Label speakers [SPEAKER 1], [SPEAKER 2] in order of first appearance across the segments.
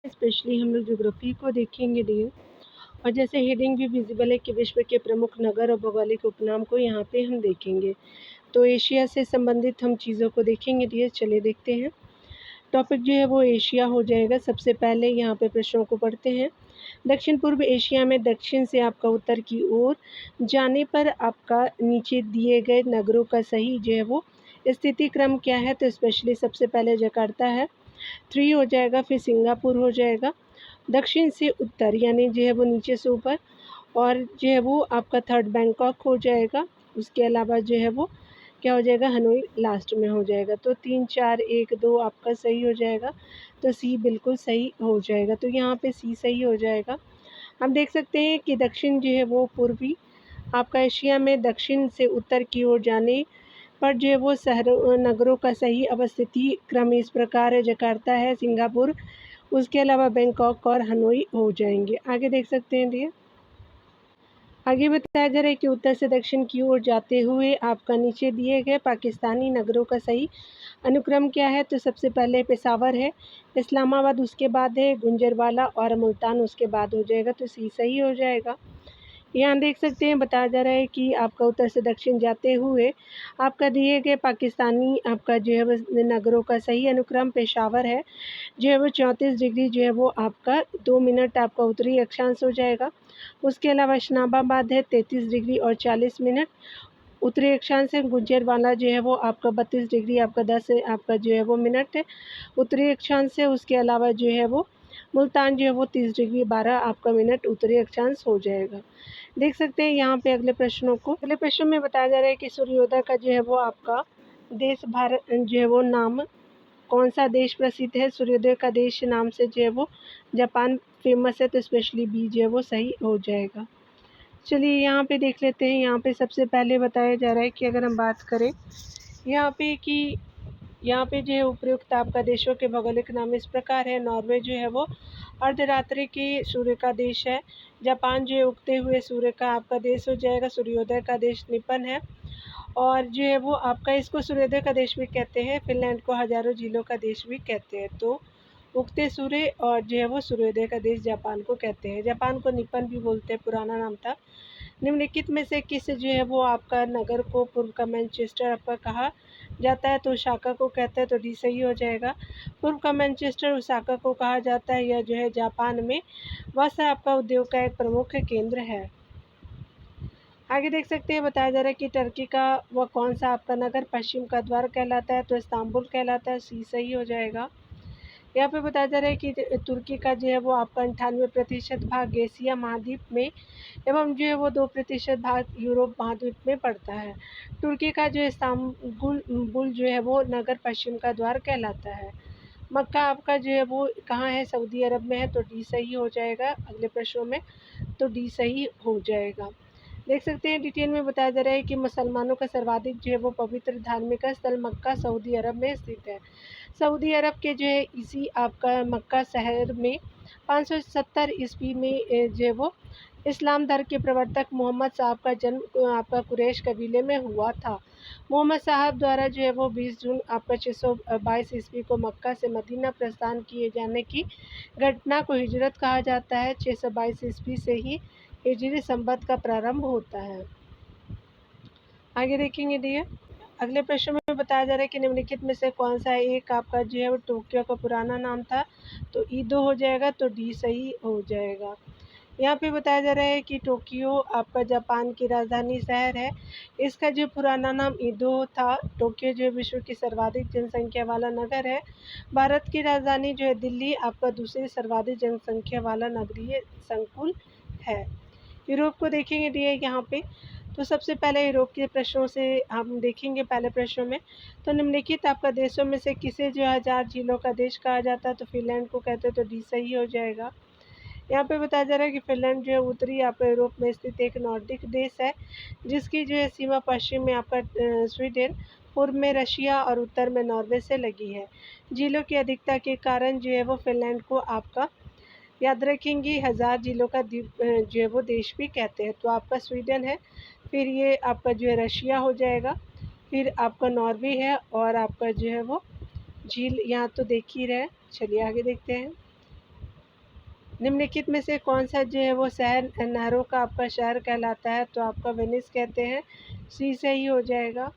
[SPEAKER 1] Specially हम लोग geography को देखेंगे डियर। और जैसे हेडिंग भी विजिबल है कि विश्व के प्रमुख नगर और भौगोलिक उपनाम को यहाँ पे हम देखेंगे। तो एशिया से संबंधित हम चीज़ों को देखेंगे डियर। चलिए देखते हैं। टॉपिक जो है वो एशिया हो जाएगा। सबसे पहले यहाँ पे प्रश्नों को पढ़ते हैं। दक्षिण पूर्व एशिया में दक्षिण से आपका उत्तर की ओर जाने पर आपका नीचे दिए गए नगरों का सही जो है वो स्थिति क्रम क्या है। तो स्पेशली सबसे पहले जकार्ता है, 3 हो जाएगा, फिर सिंगापुर हो जाएगा। दक्षिण से उत्तर यानी जो है वो नीचे से ऊपर, और जो है वो आपका थर्ड बैंकॉक हो जाएगा। उसके अलावा जो है वो क्या हो जाएगा, हनोई लास्ट में हो जाएगा। तो 3 4 1 2 आपका सही हो जाएगा। तो सी बिल्कुल सही हो जाएगा। तो यहाँ पे सी सही हो जाएगा। हम देख सकते हैं कि दक्षिण जो है वो पूर्वी आपका एशिया में दक्षिण से उत्तर की ओर जाने पर जो है वो शहरों नगरों का सही अवस्थिति क्रम इस प्रकार है। जकार्ता है, सिंगापुर, उसके अलावा बैंकॉक और हनोई हो जाएंगे। आगे देख सकते हैं डियर। आगे बताया जा रहा है कि उत्तर से दक्षिण की ओर जाते हुए आपका नीचे दिए गए पाकिस्तानी नगरों का सही अनुक्रम क्या है। तो सबसे पहले पेशावर है, इस्लामाबाद उसके बाद है, गुंजरवाला और मुल्तान उसके बाद हो जाएगा। तो सी सही हो जाएगा। यहाँ देख सकते हैं बताया जा रहा है कि आपका उत्तर से दक्षिण जाते हुए आपका दिए गए पाकिस्तानी आपका जो है वो नगरों का सही अनुक्रम पेशावर है, जो है वो 34 डिग्री जो है वो आपका 2 मिनट आपका उत्तरी अक्षांश हो जाएगा। उसके अलावा इस्लामाबाद है 33 डिग्री और 40 मिनट उत्तरी अक्षांश है। गुजरावाला जो है वो आपका 32 डिग्री आपका 10 आपका जो है वो मिनट है उत्तरी अक्षांश है। उसके अलावा जो है वो मुल्तान जो है वो 30 डिग्री 12 आपका मिनट उत्तरी अक्षांश हो जाएगा। देख सकते हैं यहाँ पे अगले प्रश्नों को। अगले प्रश्न में बताया जा रहा है कि सूर्योदय का जो है वो आपका देश भारत जो है वो नाम कौन सा देश प्रसिद्ध है। सूर्योदय का देश नाम से जो है वो जापान फेमस है। तो स्पेशली बी जो है वो सही हो जाएगा। चलिए यहाँ पे देख लेते हैं। यहाँ पे सबसे पहले बताया जा रहा है कि अगर हम बात करें यहाँ पे कि यहाँ पे जो है उपयुक्त आपका देशों के भौगोलिक नाम इस प्रकार है। नॉर्वे जो है वो अर्धरात्रि के सूर्य का देश है। जापान जो है उगते हुए सूर्य का आपका देश हो जाएगा। सूर्योदय का देश निपन है, और जो है वो आपका इसको सूर्योदय का देश भी कहते हैं। फिनलैंड को हजारों झीलों का देश भी कहते हैं। तो उगते सूर्य और जो है वो सूर्योदय का देश जापान को कहते हैं। जापान को निपन भी बोलते हैं, पुराना नाम था। निम्नलिखित में से किस जो है वो आपका नगर को पूर्व का मैनचेस्टर आपका कहा जाता है। तो ओसाका को कहते हैं। तो डी सही हो जाएगा। पूर्व का मैनचेस्टर ओसाका को कहा जाता है। यह जो है जापान में वस्त्र आपका उद्योग का एक प्रमुख केंद्र है। आगे देख सकते हैं बताया जा रहा है कि टर्की का वह कौन सा आपका नगर पश्चिम का द्वार कहलाता है। तो इस्तांबुल कहलाता है। सी सही हो जाएगा। यहाँ पे बताया जा रहा है कि तुर्की का जो है वो आपका 98% भाग एशिया महाद्वीप में एवं जो है वो 2% भाग यूरोप महाद्वीप में पड़ता है। तुर्की का जो इस्तांबुल जो है वो नगर पश्चिम का द्वार कहलाता है। मक्का आपका जो है वो कहाँ है, सऊदी अरब में है। तो डी सही हो जाएगा अगले प्रश्नों में। तो डी सही हो जाएगा। देख सकते हैं डिटेल में बताया जा रहा है कि मुसलमानों का सर्वाधिक जो है वो पवित्र धार्मिक स्थल मक्का सऊदी अरब में स्थित है। सऊदी अरब के जो है इसी आपका मक्का शहर में 570 ईस्वी में जो है वो इस्लाम धर्म के प्रवर्तक मोहम्मद साहब का जन्म आपका कुरैश कबीले में हुआ था। मोहम्मद साहब द्वारा जो है वो 20 जून आपका 622 ईस्वी को मक्का से मदीना प्रस्थान किए जाने की घटना को हिजरत कहा जाता है। 622 ईस्वी से ही हिजरी संवत का प्रारंभ होता है। आगे देखेंगे डियर। अगले प्रश्न में बताया जा रहा है कि निम्नलिखित में से कौन सा एक आपका जो है वो टोक्यो का पुराना नाम था। तो ईदो हो जाएगा। तो डी सही हो जाएगा। यहाँ पे बताया जा रहा है कि टोक्यो आपका जापान की राजधानी शहर है। इसका जो पुराना नाम ईदो था। टोक्यो जो विश्व की सर्वाधिक जनसंख्या वाला नगर है। भारत की राजधानी जो है दिल्ली आपका दूसरी सर्वाधिक जनसंख्या वाला नगरीय संकुल है। यूरोप को देखेंगे डियर यहाँ पे। तो सबसे पहले यूरोप के प्रश्नों से हम देखेंगे पहले प्रश्नों में। तो निम्नलिखित आपका देशों में से किसे जो 1000 झीलों का देश कहा जाता है। तो फिनलैंड को कहते हैं। तो डी सही हो जाएगा। यहाँ पे बताया जा रहा है कि फिनलैंड जो है उत्तरी आपका यूरोप में स्थित एक नॉर्डिक देश है, जिसकी जो है सीमा पश्चिम में आपका स्वीडन, पूर्व में रशिया और उत्तर में नॉर्वे से लगी है। झीलों की अधिकता के कारण जो है वो फिनलैंड को आपका याद रखेंगे 1000 जिलों का द्वीप जो है वो देश भी कहते हैं। तो आपका स्वीडन है, फिर ये आपका जो है रशिया हो जाएगा, फिर आपका नॉर्वे है, और आपका जो है वो झील यहाँ तो देख ही रहे। चलिए आगे देखते हैं। निम्नलिखित में से कौन सा जो है वो शहर नहरों का आपका शहर कहलाता है? तो आपका वेनिस कहते हैं, सी सही हो जाएगा।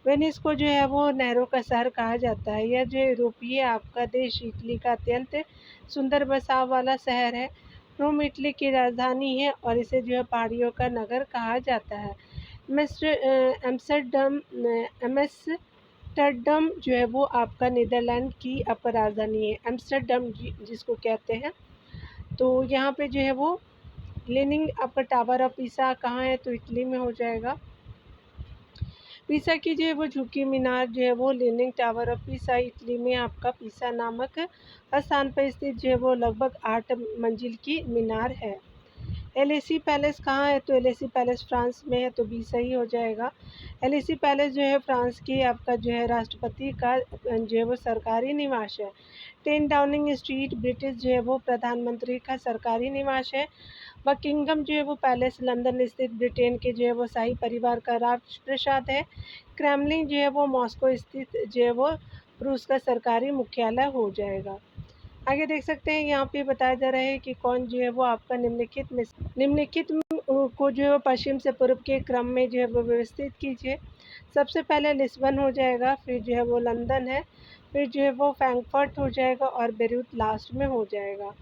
[SPEAKER 1] वेनिस को जो है वो नहरों का शहर कहा जाता है। यह जो यूरोपीय आपका देश इटली का अत्यंत सुंदर बसाव वाला शहर है। रोम इटली की राजधानी है और इसे जो है पहाड़ियों का नगर कहा जाता है। एम्स्टर्डम जो है वो आपका नीदरलैंड की आपका राजधानी है, एम्स्टर्डम जिसको कहते हैं। तो यहाँ पे जो है वो लीनिंग आपका टावर ऑफ पीसा कहाँ है? तो इटली में हो जाएगा। पीसा की जो है वो झुकी मीनार जो है वो leaning tower of Pisa Italy में आपका पीसा नामक स्थान पर स्थित जो है वो लगभग 8 मंजिल की मीनार है। एलेसी पैलेस कहाँ है? तो एलेसी पैलेस फ्रांस में है, तो बी सही हो जाएगा। एलेसी पैलेस जो है फ्रांस की आपका जो है राष्ट्रपति का जो है वो सरकारी निवास है। 10 डाउनिंग स्ट्रीट ब्रिटिश जो है वो प्रधानमंत्री का सरकारी निवास है। बकिंगम जो है वो पैलेस लंदन स्थित ब्रिटेन के जो है वो शाही परिवार का राजप्रासाद है। क्रेमलिन जो है वो मॉस्को स्थित जो है वो रूस का सरकारी मुख्यालय हो जाएगा। आगे देख सकते हैं यहाँ पे बताया जा रहा है कि कौन जो है वो आपका निम्नलिखित को जो है पश्चिम से पूर्व के क्रम में जो है वो व्यवस्थित कीजिए। सबसे पहले लिस्बन हो जाएगा, फिर जो है वो लंदन है, फिर जो है वो फ्रैंकफर्ट हो जाएगा और बेरूत लास्ट में हो जाएगा।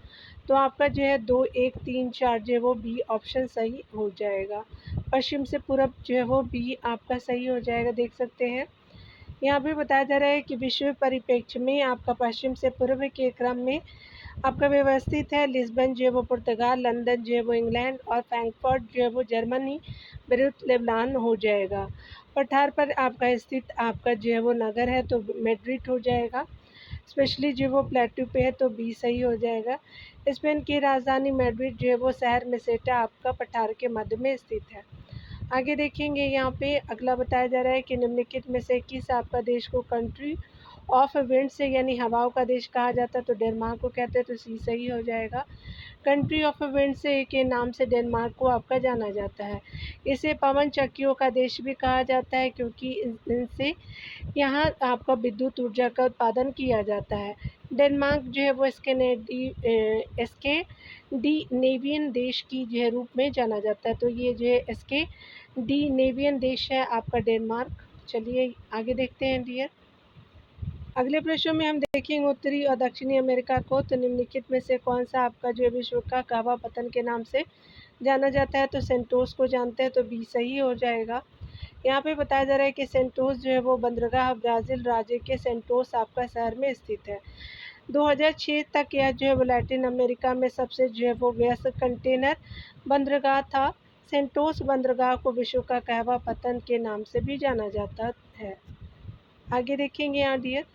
[SPEAKER 1] तो आपका जो है 2, 1, 3, 4 जो है वो बी ऑप्शन सही हो जाएगा। पश्चिम से पूरब जो है वो बी आपका सही हो जाएगा। देख सकते हैं यहाँ पे बताया जा रहा है कि विश्व परिप्रेक्ष्य में आपका पश्चिम से पूर्व के क्रम में आपका व्यवस्थित है। लिस्बन जो है वो पुर्तगाल, लंदन जो है वो इंग्लैंड और फ्रैंकफर्ट जो है वो जर्मनी, बेरूत लेबनान हो जाएगा। पठार पर आपका स्थित आपका जो है वो नगर है तो मैड्रिड हो जाएगा। स्पेशली जो वो प्लेटू पे है तो बी सही हो जाएगा। स्पेन की राजधानी मैड्रिड जो है वो शहर मेसेटा आपका पठार के मध्य में स्थित है। आगे देखेंगे यहाँ पे अगला बताया जा रहा है कि निम्नलिखित में से किस आपका देश को कंट्री ऑफ विंड से यानी हवाओं का देश कहा जाता है? तो डेनमार्क को कहते हैं, तो सी सही हो जाएगा। कंट्री ऑफ विंड से के नाम से डेनमार्क को आपका जाना जाता है। इसे पवन चक्कियों का देश भी कहा जाता है क्योंकि इनसे यहाँ आपका विद्युत ऊर्जा का उत्पादन किया जाता है। डेनमार्क जो है वो स्कैंडिनेवियन देश की जो है रूप में जाना जाता है। तो ये जो है स्कैंडिनेवियन देश है आपका डेनमार्क। चलिए आगे देखते हैं डियर। अगले प्रश्न में हम देखेंगे उत्तरी और दक्षिणी अमेरिका को। तो निम्नलिखित में से कौन सा आपका जो है विश्व का कहवा पतन के नाम से जाना जाता है? तो सेंटोस को जानते हैं, तो बी सही हो जाएगा। यहाँ पे बताया जा रहा है कि सेंटोस जो है वो बंदरगाह ब्राज़ील राज्य के सेंटोस आपका शहर में स्थित है। 2006 तक यह जो है वो लैटिन अमेरिका में सबसे जो है वो व्यस्त कंटेनर बंदरगाह था। सेंटोस बंदरगाह को विश्व का कहवा पतन के नाम से भी जाना जाता है। आगे देखेंगे यहाँ डियर।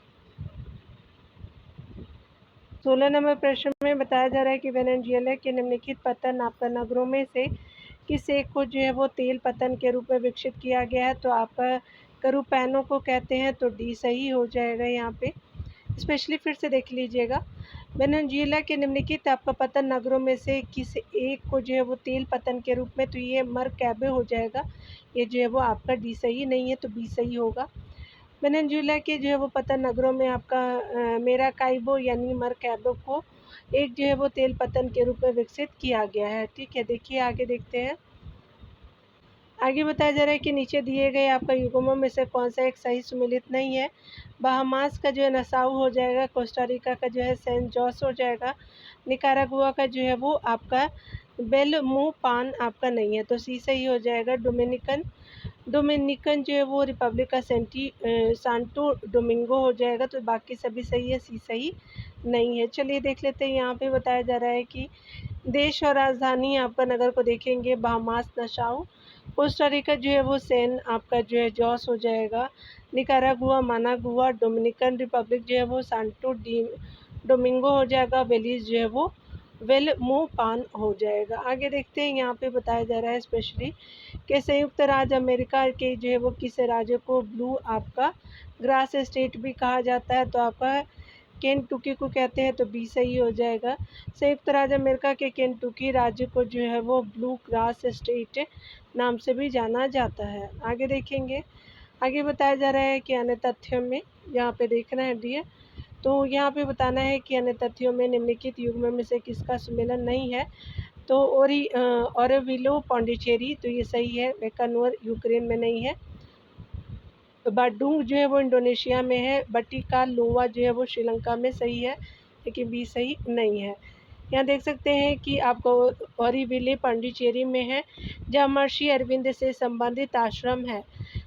[SPEAKER 1] 16 नंबर प्रश्न में बताया जा रहा है कि वेनेजुएला के निम्नलिखित पतन आपका नगरों में से किस एक को जो है वो तेल पतन के रूप में विकसित किया गया है? तो आपका करूपैनो को कहते हैं, तो डी सही हो जाएगा यहाँ पे। स्पेशली फिर से देख लीजिएगा। वेनेजुएला के निम्नलिखित आपका पतन नगरों में से किस एक को जो है वो तेल पतन के रूप में, तो ये मरकैबे हो जाएगा। ये जो है वो आपका डी सही नहीं है, तो बी सही होगा। वेनेजुएला के जो है वो पतन नगरों में आपका मेराकाइबो यानी मरकैबो को एक जो है वो तेल पतन के रूप में विकसित किया गया है। ठीक है, देखिए आगे देखते हैं। आगे बताया जा रहा है कि नीचे दिए गए आपका युग्मों में से कौन सा एक सही सुमेलित नहीं है? बहामास का जो है नसाउ हो जाएगा, कोस्टारिका का जो है सेंट जॉस हो जाएगा, निकारागुआ का जो है वो आपका बेलमोपान आपका नहीं है, तो सी सही हो जाएगा। डोमिनिकन जो है वो रिपब्लिक का सांटो डोमिंगो हो जाएगा, तो बाकी सभी सही है, सी सही नहीं है। चलिए देख लेते हैं। यहाँ पे बताया जा रहा है कि देश और राजधानी आपका नगर को देखेंगे। बहामास नसाउ, कोस्टारिका जो है वो सैन आपका जो है जॉस हो जाएगा, निकारागुआ मानागुआ, डोमिनिकन रिपब्लिक जो है वो सांटो डोमिंगो हो जाएगा, बेलीज जो है वो वेलमोपान हो जाएगा। आगे देखते हैं। यहाँ पे बताया जा रहा है स्पेशली कि संयुक्त राज्य अमेरिका के जो है वो किस राज्य को ब्लू आपका ग्रास स्टेट भी कहा जाता है? तो आपका केंटुकी को कहते हैं, तो बी सही हो जाएगा। संयुक्त राज्य अमेरिका के केंटुकी राज्य को जो है वो ब्लू ग्रास स्टेट नाम से भी जाना जाता है। आगे देखेंगे। आगे बताया जा रहा है कि अन्य तथ्यों में यहाँ पे देखना है डियर। तो यहाँ पे बताना है कि अन्य तथ्यों में निम्नलिखित युग्म में से किसका सुमेलन नहीं है। तो ओरोविलो पौंडीचेरी, तो ये सही है। बैकानूर यूक्रेन में नहीं है। बाडूंग जो है वो इंडोनेशिया में है। बटिकालोवा जो है वो श्रीलंका में सही है, लेकिन बी सही नहीं है। यहाँ देख सकते हैं कि आपको ओरोविले पौंडीचेरी में है, जहाँ महर्षि अरविंद से संबंधित आश्रम है।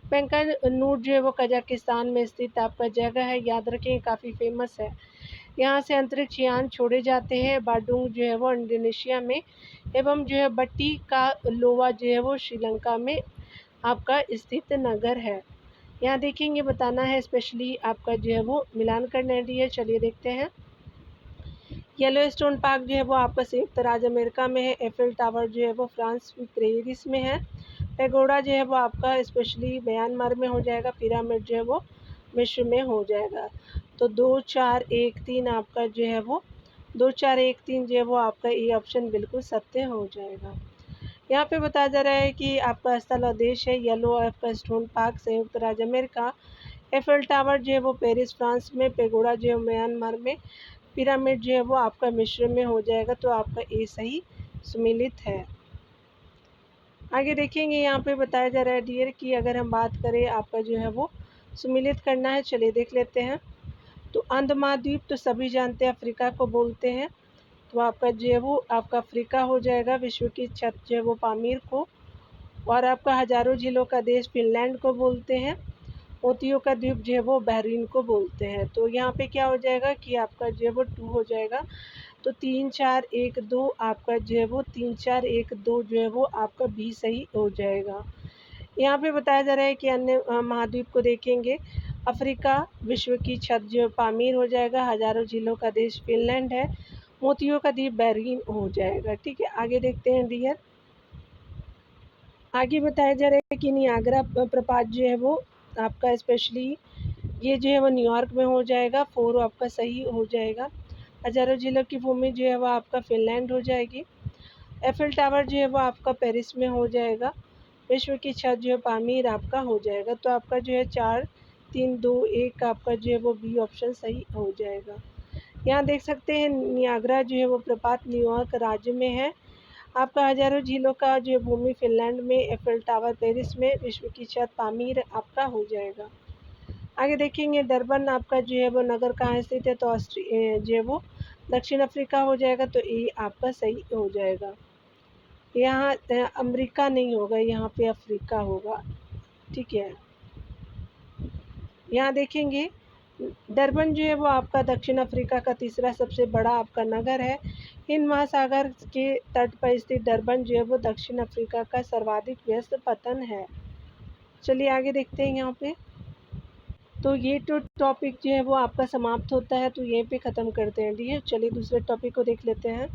[SPEAKER 1] बैकानूर जो है वो कजाकिस्तान में स्थित आपका जगह है, याद रखें, काफ़ी फेमस है। यहाँ से अंतरिक्ष यान छोड़े जाते हैं। बाडूंग जो है वो इंडोनेशिया में, एवं जो है बटिकालोवा जो है वो श्रीलंका में आपका स्थित नगर है। यहाँ देखेंगे, बताना है स्पेशली आपका जो है वो मिलान करना है। चलिए देखते हैं। येलोस्टोन पार्क जो है वो आपका संयुक्त राज्य अमेरिका में है। एफिल टावर जो है वो फ्रांस पेरिस में है। पैगोडा जो है वो आपका स्पेशली म्यांमार में हो जाएगा। पिरामिड जो है वो मिस्र में हो जाएगा। तो 2 4 1 3 आपका जो है वो 2 4 1 3 जो है वो आपका ये ऑप्शन बिल्कुल सत्य हो जाएगा। यहाँ पे बताया जा रहा है कि आपका स्थल और देश है येलो आपका स्टोन पार्क संयुक्त राज्य अमेरिका। एफिल टावर जो है वो पेरिस फ्रांस में। पैगोडा जो है म्यांमार में। पिरामिड जो है वो आपका मिस्र में हो जाएगा। तो आपका ए सही सुमेलित है। आगे देखेंगे, यहाँ पे बताया जा रहा है डियर कि अगर हम बात करें आपका जो है वो सुमेलित करना है। चलिए देख लेते हैं। तो अंडमान द्वीप तो सभी जानते हैं अफ्रीका को बोलते हैं, तो आपका जो है वो आपका अफ्रीका हो जाएगा। विश्व की छत जो है वो पामीर को। और आपका हजारों झीलों का देश फिनलैंड को बोलते हैं। मोतियों का द्वीप जो है वो बहरीन को बोलते हैं। तो यहाँ पे क्या हो जाएगा कि आपका जो है वो 2 हो जाएगा। तो 3 4 1 2 आपका जो है वो 3 4 1 2 जो है वो आपका बी सही हो जाएगा। यहाँ पे बताया जा रहा है कि अन्य महाद्वीप को देखेंगे। अफ्रीका, विश्व की छत जो पामीर हो जाएगा। हजारों झीलों का देश फिनलैंड है। मोतियों का द्वीप बहरीन हो जाएगा। ठीक है, आगे देखते हैं डियर। आगे बताया जा रहा है कि नियाग्रा प्रपात जो है वो आपका स्पेशली ये जो है वो न्यूयॉर्क में हो जाएगा। 4 आपका सही हो जाएगा। हजारों झीलों की भूमि जो है वो आपका फिनलैंड हो जाएगी। एफिल टावर जो है वो आपका पेरिस में हो जाएगा। विश्व की छत जो है पामीर आपका हो जाएगा। तो आपका जो है 4 3 2 1 आपका जो है वो बी ऑप्शन सही हो जाएगा। यहाँ देख सकते हैं नियाग्रा जो है वो प्रपात न्यूयॉर्क राज्य में है। आपका हजारों झीलों का जो है भूमि फिनलैंड में। एफिल टावर पेरिस में। विश्व की छत पामीर आपका हो जाएगा। आगे देखेंगे डरबन आपका जो है वो नगर कहाँ स्थित है। तो जो है वो दक्षिण अफ्रीका हो जाएगा। तो ये आपका सही हो जाएगा। यहाँ अमेरिका नहीं होगा, यहाँ पे अफ्रीका होगा। ठीक है, यहाँ देखेंगे डरबन जो है वो आपका दक्षिण अफ्रीका का तीसरा सबसे बड़ा आपका नगर है। हिंद महासागर के तट पर स्थित डरबन जो है वो दक्षिण अफ्रीका का सर्वाधिक व्यस्त पतन है। चलिए आगे देखते हैं यहाँ पे। तो ये तो टॉपिक जो है वो आपका समाप्त होता है, तो यहीं पे ख़त्म करते हैं। ठीक है, चलिए दूसरे टॉपिक को देख लेते हैं।